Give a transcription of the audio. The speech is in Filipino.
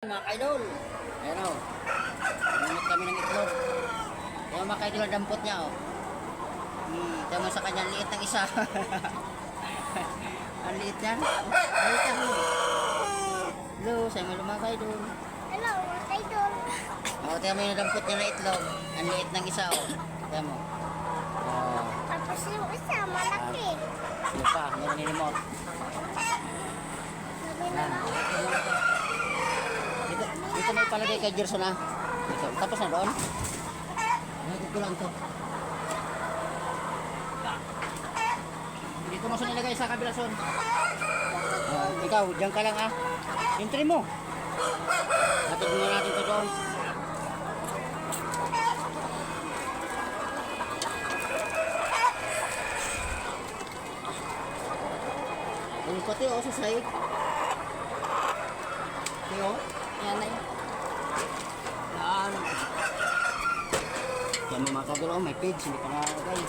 Mga kaidol, ayan o, namit kami ng itlog. Kaya mga kaidol ang dampot niya o. Tama sa kanya, liit ng isa. Ang liit yan. Liit yan. Hello, sa'yo mo mga kaidol. Hello, mga idol. O, tama yung dampot niya na itlog. Ang liit ng isa o. Tama mo. Tapos yung isa, malaki. Sino pa, meron ni remote. Sabi na Yan. lang. Dito na ipalagay kay Gerson ha. Dito. Tapos na doon. Nagod ko lang ito. Dito mo siya nilagay sa kabila son. Ikaw, dyan ka lang ha. Entry mo. Hatid mo natin ito doon. Ang pati o sa sahig. Tiyo. Yan na yun. Yan. Yan mo mga kadol, may page, hindi pa nakalagay.